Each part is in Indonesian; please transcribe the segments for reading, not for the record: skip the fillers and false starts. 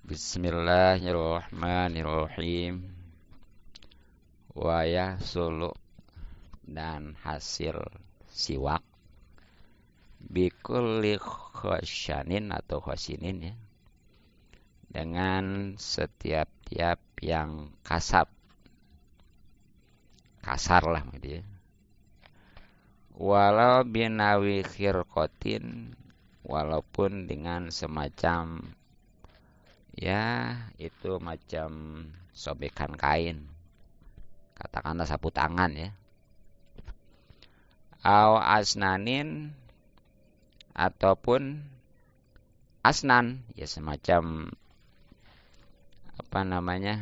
Bismillahirrahmanirrahim. Wayah sulu dan hasil siwak bikulli khosyanin atau khosinin ya, dengan setiap-tiap yang kasar lah gitu ya. Walau binawi khirqatin, walaupun dengan semacam ya itu macam sobekan kain, katakanlah sapu tangan ya, au asnanin ataupun asnan ya, semacam apa namanya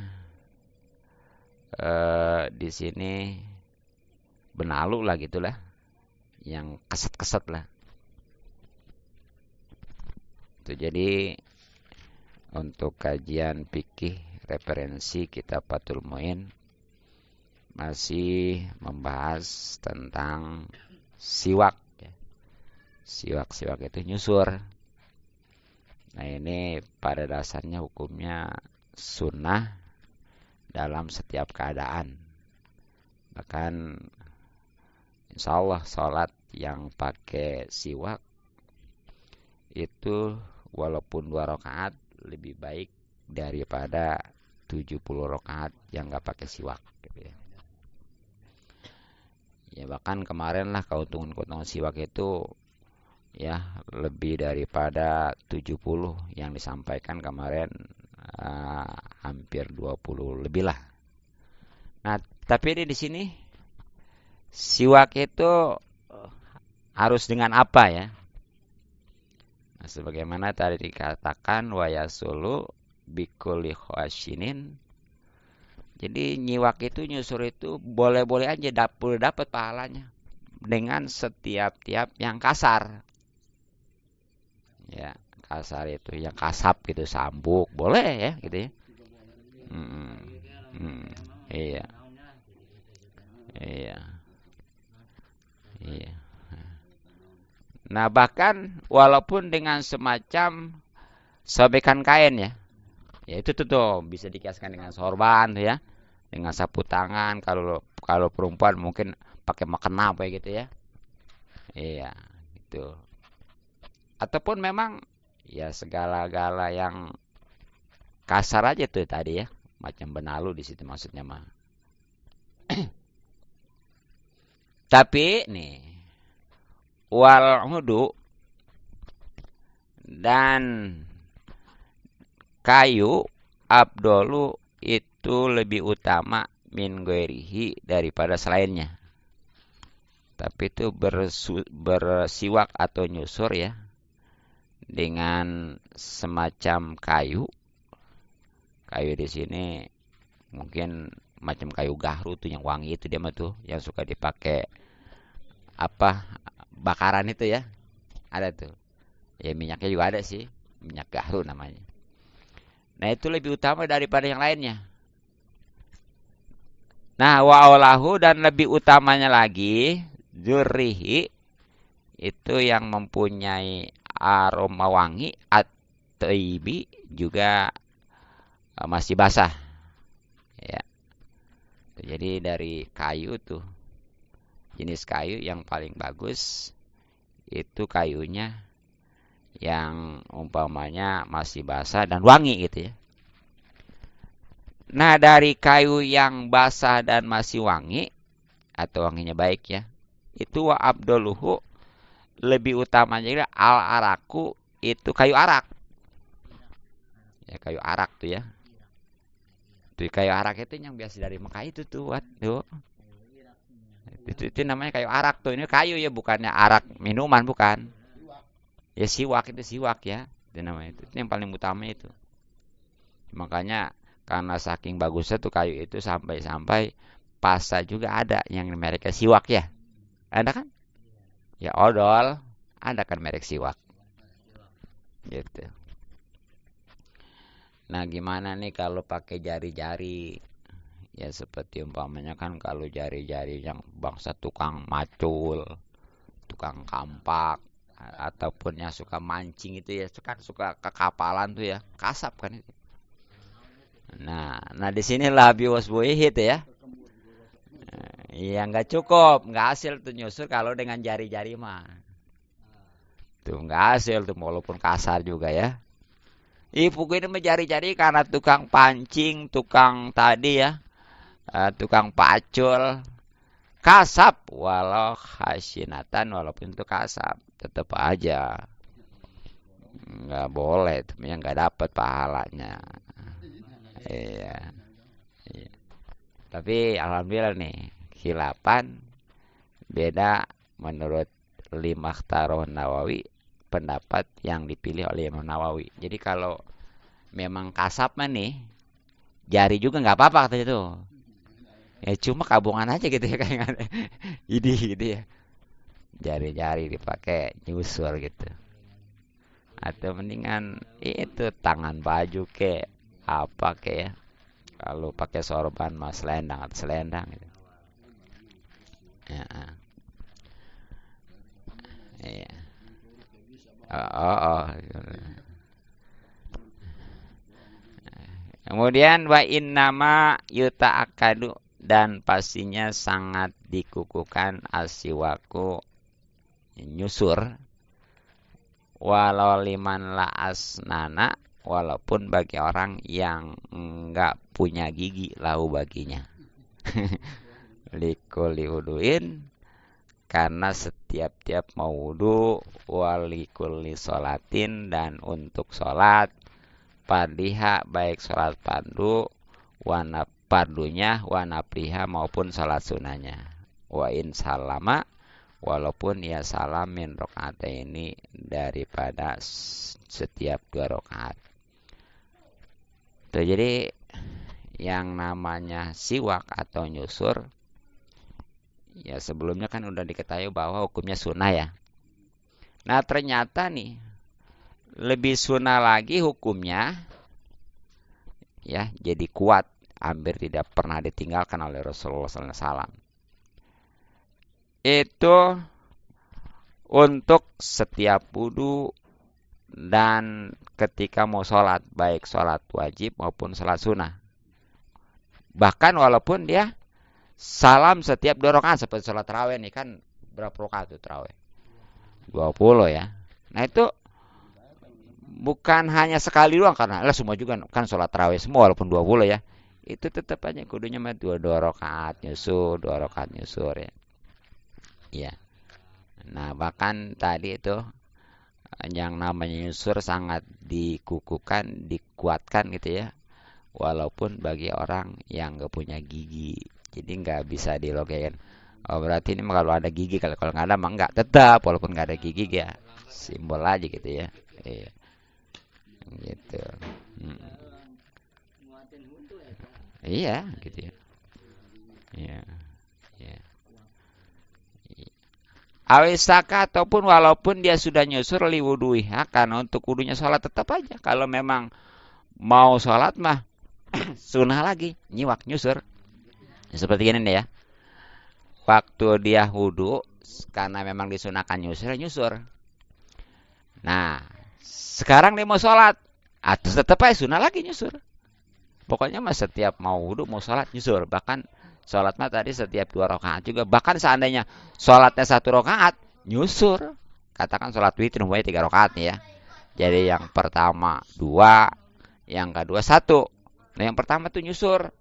di sini benalu lah gitulah, yang keset-keset lah itu. Jadi untuk kajian fikih referensi kitab Fathul Muin masih membahas tentang siwak ya. Siwak itu nyusur. Nah, ini pada dasarnya hukumnya sunnah dalam setiap keadaan. Bahkan insya Allah sholat yang pakai siwak itu walaupun 2 rakaat lebih baik daripada 70 rakaat yang gak pakai siwak gitu ya. Ya bahkan kemarin lah keuntungan siwak itu ya lebih daripada 70 yang disampaikan kemarin, hampir 20 lebih lah. Nah, tapi di sini siwak itu harus dengan apa ya? Nah, sebagaimana tadi dikatakan wayasulu bikulli khashinin. Jadi nyiwak itu, nyusur itu boleh-boleh aja dapat pahalanya dengan setiap-tiap yang kasar. Ya, kasar itu yang kasap gitu, sambuk, boleh ya gitu ya. Iya. Iya. Iya. Nah, bahkan walaupun dengan semacam sobekan kain ya. Ya itu tuh bisa dikiaskan dengan sorban tuh ya. Dengan sapu tangan, kalau perempuan mungkin pakai mukena apa gitu ya. Iya, itu. Ataupun memang ya segala-gala yang kasar aja tuh tadi ya, macam benalu di situ maksudnya mah. Tapi nih, wal hudu dan kayu abdolu itu lebih utama min ghairihi daripada selainnya. Tapi itu bersiwak atau nyusur ya dengan semacam kayu. Kayu di sini mungkin macam kayu gahru tuh yang wangi itu dia mah tuh, yang suka dipakai apa bakaran itu ya. Ada tuh. Ya minyaknya juga ada sih, minyak gahru namanya. Nah, itu lebih utama daripada yang lainnya. Nah, wa'olahu dan lebih utamanya lagi zurrihi itu yang mempunyai aroma wangi, at-thayyibi juga masih basah ya. Jadi dari kayu tuh, jenis kayu yang paling bagus itu kayunya yang umpamanya masih basah dan wangi gitu ya. Nah, dari kayu yang basah dan masih wangi atau wanginya baik ya, itu wa abdoluhu lebih utamanya al araku, itu kayu arak. Ya, kayu arak tuh ya. Tuh kayu arak itu yang biasa dari Mekah itu tuh, waduh. Itu namanya kayu arak tuh. Ini kayu ya, bukannya arak minuman, bukan. Ya siwak, itu siwak ya. Itu namanya itu yang paling utama itu. Makanya karena saking bagusnya tuh kayu itu sampai pasta juga ada yang mereknya siwak ya. Ada kan? Ya odol, ada kan merek siwak. Gitu. Nah, gimana nih kalau pakai jari-jari? Ya seperti umpamanya kan kalau jari-jari yang bangsa tukang macul, tukang kampak, ataupun yang suka mancing itu ya, suka kekapalan tuh ya, kasap kan itu. Nah di sinilah biwas buih itu ya. Iya nggak cukup, nggak hasil tuh nyusur kalau dengan jari-jari mah. Tuh nggak hasil tuh walaupun kasar juga ya. Ibu ini mah jari-jari karena tukang pancing, tukang tadi ya, tukang pacul, kasap walau khasinatan walaupun itu kasap tetap aja nggak boleh, tapi nggak dapat pahalanya. Iya, iya. Tapi alhamdulillah nih khilafan beda menurut Lima Taroh Nawawi, pendapat yang dipilih oleh Imam Nawawi. Jadi kalau memang kasap mah nih jari juga nggak apa-apa katanya tuh. Ya cuma kabungan aja gitu ya kayak ini gitu ya. Jari-jari dipakai nyusur gitu. Atau mendingan itu tangan baju ke apa ke ya. Kalau pakai sorban mah selendang atau selendang gitu. Ya, iya. Oh. Kemudian wa innama yuta akadu, dan pastinya sangat dikukuhkan asiwaku nyusur walau liman la asnana, walaupun bagi orang yang enggak punya gigi lahu baginya. Likuli wuduin, karena setiap-tiap mau wudu, walikuli sholatin, dan untuk sholat, pardiha baik sholat fardu, wana pardunya, wana priha maupun sholat sunahnya. Wa in salama, walaupun ia salam min rokaat ini daripada setiap 2 rakaat. Tuh, jadi yang namanya siwak atau nyusur, ya sebelumnya kan udah diketahui bahwa hukumnya sunnah ya. Nah ternyata nih lebih sunnah lagi hukumnya, ya jadi kuat, hampir tidak pernah ditinggalkan oleh Rasulullah SAW. Itu untuk setiap wudu dan ketika mau sholat, baik sholat wajib maupun sholat sunnah. Bahkan walaupun dia salam setiap 2 rakaat, seperti sholat tarawih nih kan berapa rakaat tuh tarawih? 20 ya. Nah itu bukan hanya sekali doang, karena semua juga kan sholat tarawih semua walaupun 20 ya. Itu tetap aja kudunya mah 2 rakaat nyusur, 2 rakaat nyusur ya. Iya. Nah, bahkan tadi itu yang namanya nyusur sangat dikukuhkan, dikuatkan gitu ya. Walaupun bagi orang yang nggak punya gigi. Jadi nggak bisa dilogain. Oh berarti ini kalau ada gigi, kalau nggak ada mah nggak, tetap walaupun nggak ada gigi ya simbol aja gitu ya. Iya. Gitu. Iya, gitu ya. Iya. Iya. Awisaka, ataupun walaupun dia sudah nyusur liwuduiha, karena untuk wudunya sholat tetap aja. Kalau memang mau sholat mah sunnah lagi nyiwak nyusur. Seperti ini nih ya. Waktu dia wudu, karena memang disunahkan nyusur. Nah, sekarang dia mau sholat, atau tetap aja sunnah lagi nyusur. Pokoknya mah setiap mau wudu mau sholat nyusur. Bahkan sholat mah tadi setiap 2 rakaat juga. Bahkan seandainya sholatnya 1 rakaat nyusur. Katakan sholat witir umpamanya 3 rakaat nih ya. Jadi yang pertama 2, yang kedua 1. Nah yang pertama tuh nyusur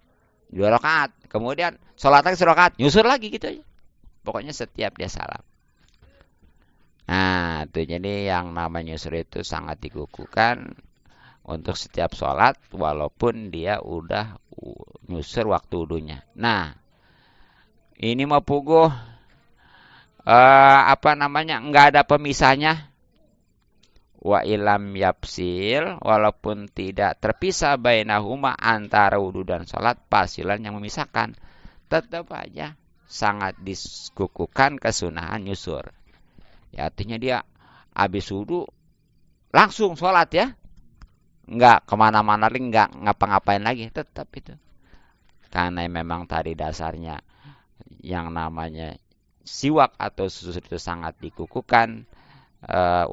2 rakaat. Kemudian sholat lagi 1 rakaat nyusur lagi gitu aja. Pokoknya setiap dia salam. Nah tuh jadi yang namanya nyusur itu sangat dikukuhkan untuk setiap sholat, walaupun dia udah nyusur waktu wudunya. Nah, ini mau puguh nggak ada pemisahnya. Wa ilam yapsil, walaupun tidak terpisah bainahuma antara wudu dan sholat, pasilan yang memisahkan, tetap aja sangat dikukuhkan kesunahan nyusur. Ya, artinya dia habis wudu langsung sholat ya. Nggak kemana-mana lagi, nggak ngapa-ngapain lagi, tetap itu. Karena memang tadi dasarnya yang namanya siwak atau susur itu sangat dikukuhkan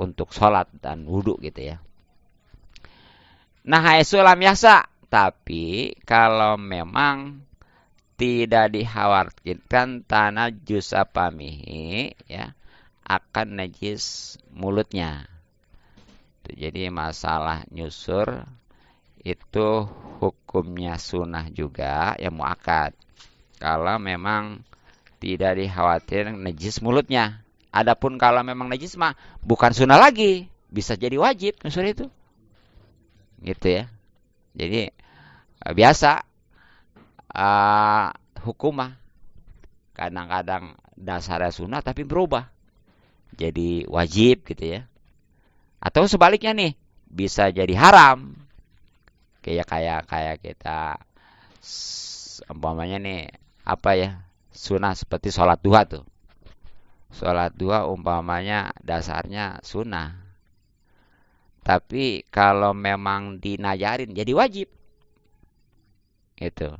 untuk sholat dan wudhu gitu ya. Nah, haitsu lam yasa, Tapi kalau memang tidak dikhawatirkan tanajus apamihi, ya, akan najis mulutnya. Jadi masalah nyusur itu hukumnya sunnah juga, ya muakkad. Kalau memang tidak dikhawatir najis mulutnya. Adapun kalau memang najis mah bukan sunnah lagi, bisa jadi wajib nyusur itu. Gitu ya. Jadi biasa hukum mah kadang-kadang dasarnya sunnah tapi berubah jadi wajib gitu ya. Atau sebaliknya nih, bisa jadi haram. Kayak kita umpamanya nih apa ya? Sunnah seperti sholat duha tuh. Sholat duha umpamanya dasarnya sunnah. Tapi kalau memang dinajarin jadi wajib. Itu.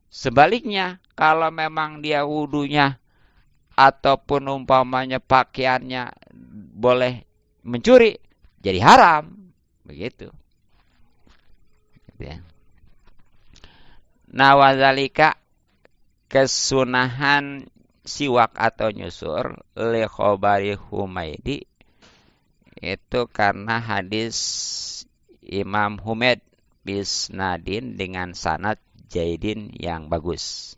Sebaliknya, kalau memang dia wudunya ataupun umpamanya pakaiannya boleh mencuri, jadi haram. Begitu. Gitu ya. Nah, wadzalika kesunahan siwak atau nyusur li khobari Humaidi itu karena hadis Imam Humaid bisnadin dengan sanad jaidin yang bagus.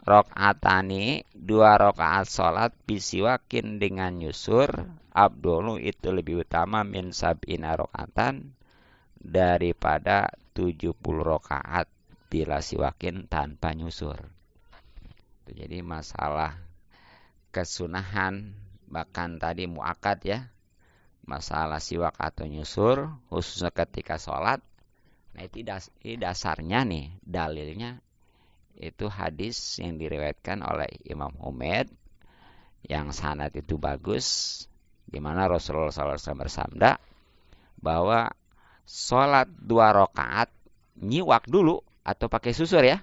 Rok'atani, 2 rakaat salat bisiwakin dengan nyusur, abdulu itu lebih utama min sab'ina rakaatan daripada 70 rakaat bila siwakin tanpa nyusur. Jadi masalah kesunahan bahkan tadi muakkad ya. Masalah siwak atau nyusur khususnya ketika sholat. Nah itu dasarnya nih, dalilnya itu hadis yang diriwayatkan oleh Imam Humaid yang sanad itu bagus, di mana Rasulullah SAW bersabda bahwa sholat 2 rakaat nyiwak dulu atau pakai susur ya,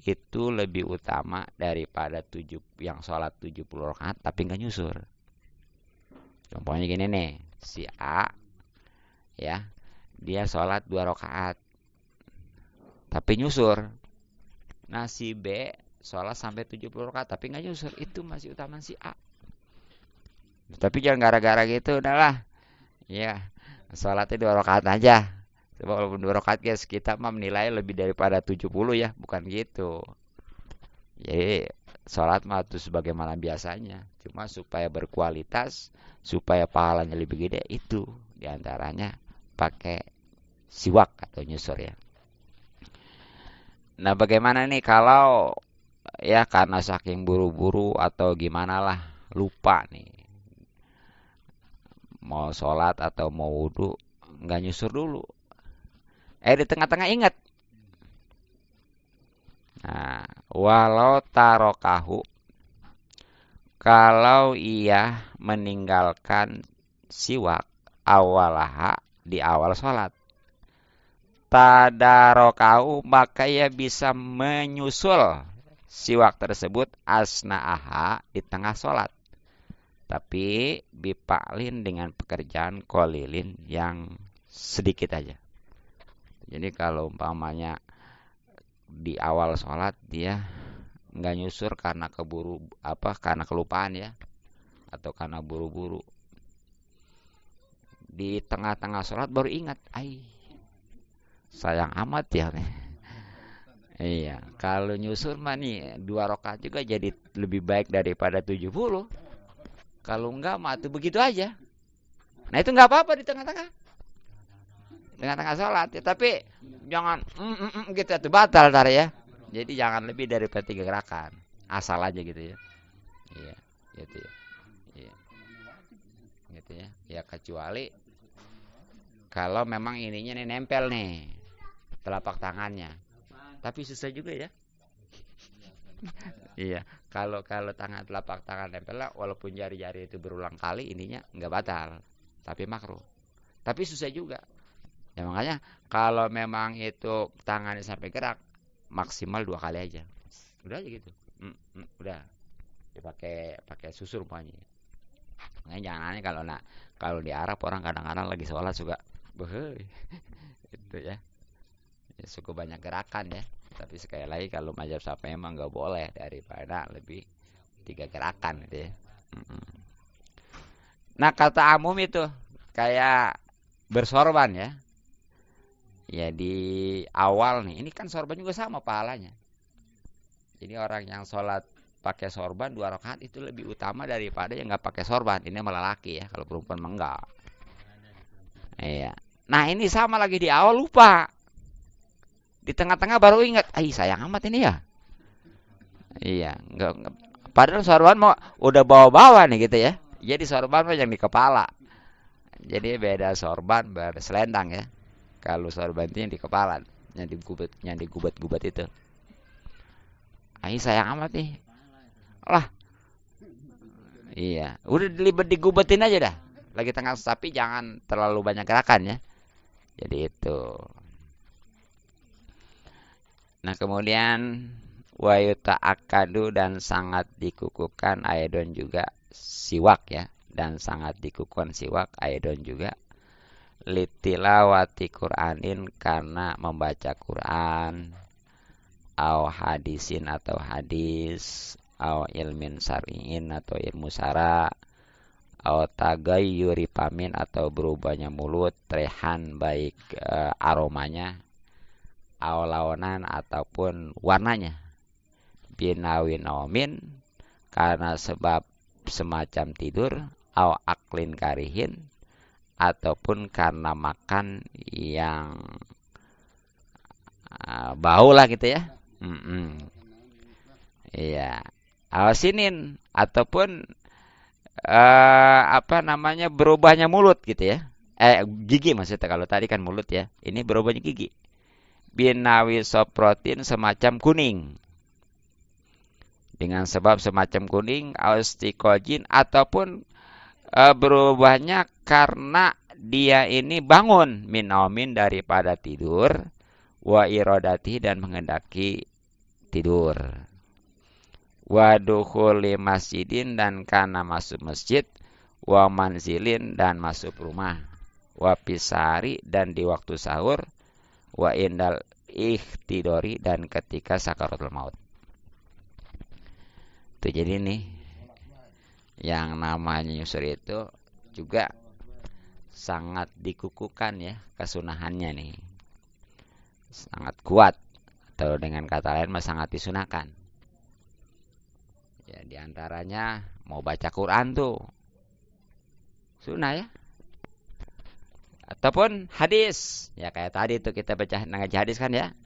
itu lebih utama daripada yang sholat 70 rakaat tapi nggak nyusur. Contohnya gini nih, si A ya, dia sholat 2 rakaat tapi nyusur. Nah si B sholat sampai 70 rakaat tapi nggak nyusur, itu masih utama si A. Tapi jangan gara-gara gitu, udahlah ya, sholatnya 2 rakaat aja. Sebab walaupun 2 rakaat guys, kita mah menilai lebih daripada 70 ya, bukan gitu. Jadi sholat mah itu sebagaimana biasanya, cuma supaya berkualitas, supaya pahalanya lebih gede, itu diantaranya pakai siwak atau nyusur ya. Nah bagaimana nih kalau ya karena saking buru-buru atau gimana lah, lupa nih mau sholat atau mau wudhu nggak nyusur dulu, di tengah-tengah ingat. Nah, walau tarokahu, kalau ia meninggalkan siwak awalaha di awal sholat, tadarokau maka ia bisa menyusul siwak tersebut asna'aha di tengah sholat, tapi bipaklin dengan pekerjaan kolilin yang sedikit aja. Jadi kalau umpamanya di awal sholat dia nggak nyusur karena karena kelupaan ya, atau karena buru-buru, di tengah-tengah sholat baru ingat, sayang amat ya nih. Iya, kalau nyusur mah nih 2 rakaat juga jadi lebih baik daripada 70. Kalau enggak mah tuh begitu aja. Nah itu nggak apa-apa di tengah-tengah sholat ya, tapi jangan gitu tuh batal tar ya. Jadi jangan lebih daripada 3 rakaat, asal aja gitu ya. Iya, gitu ya. Iya. Gitu ya. Ya kecuali kalau memang ininya nih nempel nih telapak tangannya. Tapi susah juga ya. Iya, kalau telapak tangan nempel lah, walaupun jari-jari itu berulang kali ininya nggak batal, tapi makruh. Tapi susah juga. Ya makanya kalau memang itu tangannya sampai gerak, maksimal 2 kali aja. Udah aja gitu. Udah. Pakai susur umpamanya. Makanya jangan aneh kalau di Arab orang kadang-kadang lagi sholat suka behey. Itu ya. cukup banyak gerakan ya. Tapi sekali lagi kalau mazhab Syafi'i memang nggak boleh daripada lebih 3 gerakan gitu ya. Nah kata amum itu kayak bersorban ya. Ya di awal nih, ini kan sorban juga sama pahalanya. Jadi orang yang sholat pakai sorban 2 rakaat itu lebih utama daripada yang nggak pakai sorban. Ini malah laki ya, kalau perempuan mah enggak. Iya. Nah ini sama lagi di awal lupa. Di tengah-tengah baru ingat, sayang amat ini ya. Iya, enggak. Padahal sorban mau udah bawa-bawa nih gitu ya. Jadi sorban mah yang di kepala. Jadi beda sorban, beda selendang ya. Kalau sorban itu yang di kepala, yang digubat itu. Sayang amat nih. Lah. Iya, udah dilibet digubetin aja dah. Lagi tengah sapi jangan terlalu banyak gerakan ya. Jadi itu. Nah, kemudian wayuta akadu dan sangat dikukuhkan aidon juga siwak ya, dan sangat dikukuhkan siwak aidon juga litilawati Qur'anin karena membaca Quran, au hadisin atau hadis, au ilmin syar'in atau ilmu syara, au tagayyuri pamin atau berubahnya mulut, rehan baik aromanya, au lawanan ataupun warnanya, binawin naumin karena sebab semacam tidur, au aklin karihin ataupun karena makan yang bau lah gitu ya. Iya. Awasinin ataupun berubahnya mulut gitu ya. Gigi maksudnya, kalau tadi kan mulut ya. Ini berubahnya gigi. Binawi soprotin semacam kuning. Dengan sebab semacam kuning, austikojin ataupun berubahnya karena dia ini bangun min daripada tidur, wa irodati dan menghendaki tidur, wa dukhuli masjidin dan karena masuk masjid, wa manzilin dan masuk rumah, wa pisari dan di waktu sahur, wa indal ikhtidori dan ketika sakaratul maut. Itu jadi nih yang namanya nyusur itu juga sangat dikukuhkan ya kesunahannya nih. Sangat kuat, atau dengan kata lain mah sangat disunahkan. Ya diantaranya mau baca Quran tuh sunah ya. Ataupun hadis. Ya kayak tadi tuh kita baca ngaji hadis kan ya.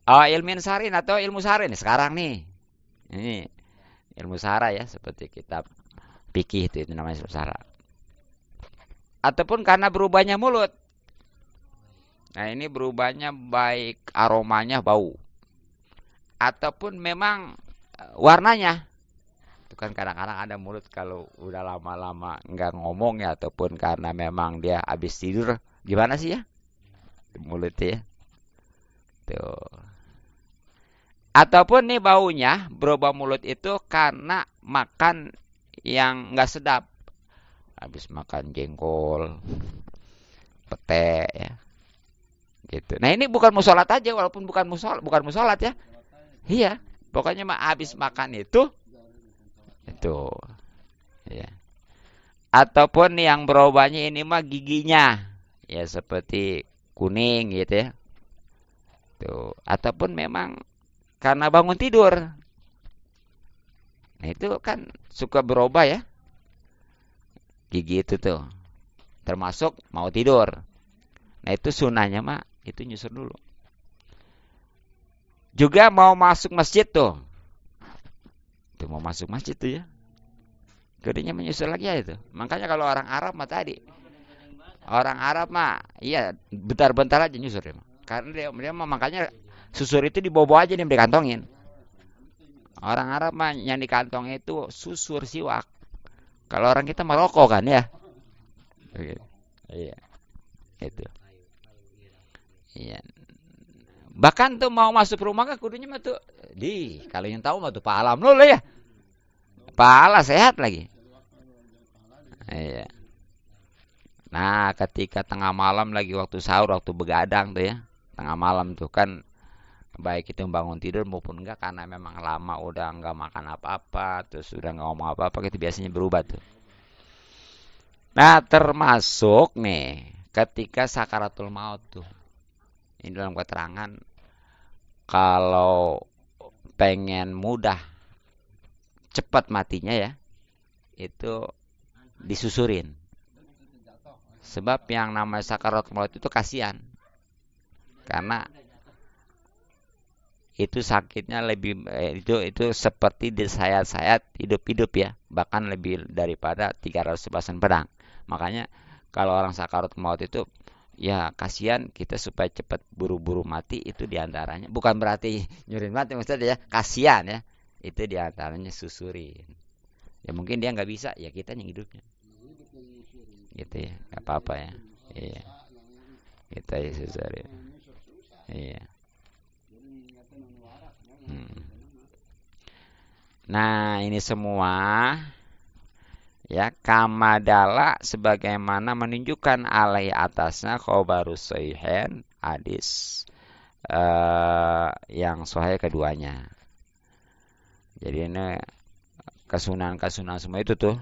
Ilmin sarin atau ilmu sarin sekarang nih. Ini ilmu sara ya, seperti kitab fikih itu namanya ilmu sara. Ataupun karena berubahnya mulut. Nah ini berubahnya baik aromanya bau. Ataupun memang warnanya. Itu kan kadang-kadang ada mulut kalau udah lama-lama nggak ngomong ya. Ataupun karena memang dia habis tidur. Gimana sih ya mulutnya ya. Tuh. Ataupun nih baunya berubah mulut itu karena makan yang nggak sedap. Habis makan jengkol, pete ya. Gitu. Nah ini bukan musolat aja, walaupun bukan musolat ya. Iya, pokoknya habis makan itu. Ya. Ataupun yang berubahnya ini mah giginya. Ya seperti kuning gitu ya. Tuh. Ataupun memang karena bangun tidur. Nah itu kan suka berubah ya. Gigi itu tuh. Termasuk mau tidur. Nah itu sunahnya mah itu nyusur dulu. Juga mau masuk masjid tuh. Itu mau masuk masjid tuh ya. Kedenya menyusul lagi ya itu. Makanya kalau orang Arab mah tadi. Orang Arab mah iya bentar-bentar aja nyusur ya. Karena dia mah makanya susur itu dibawa aja nih dikantongin. Orang Arab mah yang dikantong itu susur siwak. Kalau orang kita merokok kan ya. Iya. Itu. Iya. Bahkan tuh mau masuk rumah kan kudunya mah tuh kalau yang tahu mah tuh pahala dulu ya. Pahala sehat lagi. Iya. Nah, ketika tengah malam lagi waktu sahur, waktu begadang tuh ya. tengah malam tuh kan, baik itu bangun tidur maupun enggak, karena memang lama udah enggak makan apa-apa, terus udah enggak ngomong apa-apa, itu biasanya berubah tuh. Nah, termasuk nih ketika sakaratul maut tuh. Ini dalam keterangan kalau pengen mudah cepat matinya ya, itu disusurin. Sebab yang namanya sakaratul maut itu kasihan. Karena itu sakitnya lebih itu seperti disayat-sayat hidup-hidup ya, bahkan lebih daripada 300 basan pedang. Makanya kalau orang sakaratul maut itu ya kasihan kita supaya cepat buru-buru mati, itu diantaranya bukan berarti nyurin mati maksudnya ya, kasihan ya, itu diantaranya susurin. Ya mungkin dia nggak bisa, ya kita yang hidupnya gitu ya, nggak apa-apa ya. Iya, kita ya susurin. Iya. Hmm. Nah, ini semua ya kamadala sebagaimana menunjukkan alai atasnya khobarus sahihain, hadis yang sahih keduanya. Jadi ini kesunahan-kesunahan semua itu tuh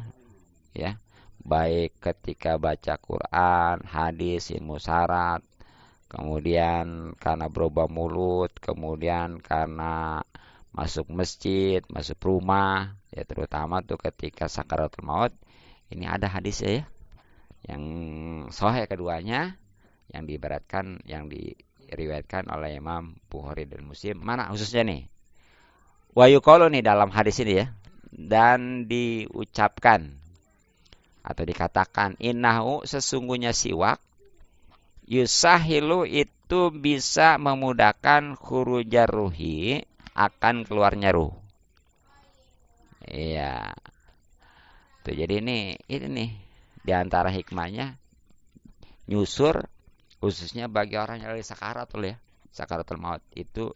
ya, baik ketika baca Quran, hadis, ilmu syarat, kemudian karena berubah mulut, kemudian karena masuk masjid, masuk rumah, ya terutama tuh ketika sakaratul maut. Ini ada hadisnya ya, yang sahih keduanya, yang diibaratkan, yang diriwayatkan oleh Imam Bukhari dan Muslim. Mana khususnya nih? Wa yuqalu nih dalam hadis ini ya, dan diucapkan atau dikatakan, innahu sesungguhnya siwak, yusahilu itu bisa memudahkan khurujar ruhi, akan keluarnya ruh. Iya. Tuh, jadi ini nih diantara hikmahnya nyusur, khususnya bagi orang yang lagi sakaratul ya, sakaratul maut, itu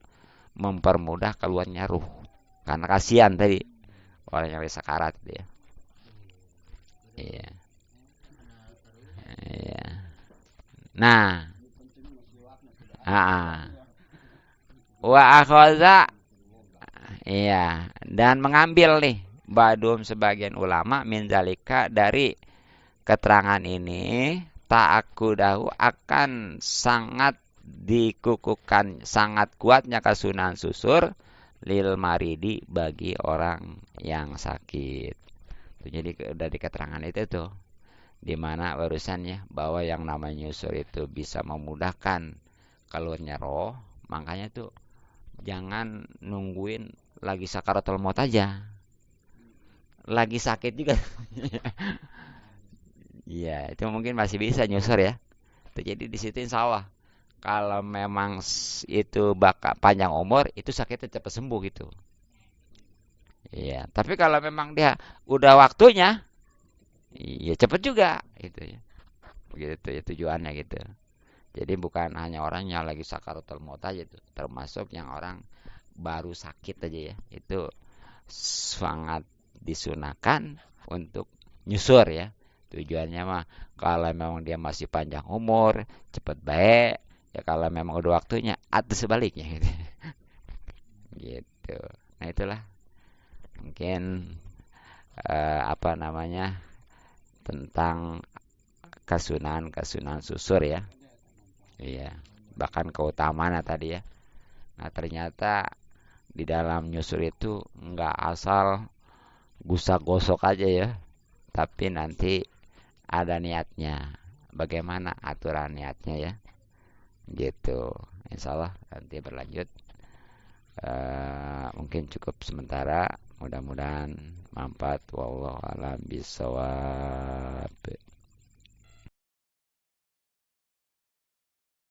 mempermudah keluarnya ruh. Karena kasihan tadi orang yang lagi sakarat ya. Iya. Iya. Nah, wa akhadha, iya, dan mengambil nih badum sebagian ulama min zalika dari keterangan ini, ta'akkudahu akan sangat dikukuhkan, sangat kuatnya kesunahan susur lil maridi bagi orang yang sakit. Jadi udah di keterangan itu tuh, dimana barusannya bahwa yang namanya nyusur itu bisa memudahkan keluarnya roh. Makanya tuh jangan nungguin lagi sakaratul maut aja, lagi sakit juga. Iya, itu mungkin masih bisa nyusur ya. Jadi di situ insya Allah kalau memang itu bakal panjang umur, itu sakitnya cepat sembuh gitu. Iya, tapi kalau memang dia udah waktunya, iya cepet juga gitu ya. Begitu ya tujuannya gitu. Jadi bukan hanya orang yang lagi sakaratul maut aja tuh, termasuk yang orang baru sakit aja ya. Itu sangat disunahkan untuk nyusur ya. Tujuannya mah kalau memang dia masih panjang umur, cepet baik. Ya kalau memang udah waktunya, atau sebaliknya gitu. Gitu. Nah itulah mungkin apa namanya, tentang kasunan susur ya. Iya, bahkan keutamaannya tadi ya. Nah, ternyata di dalam nyusur itu nggak asal gusak gosok aja ya, tapi nanti ada niatnya. Bagaimana aturan niatnya ya? Gitu. Insya Allah nanti berlanjut. Mungkin cukup sementara. Mudah-mudahan manfaat. Wallahu a'lam bishawab.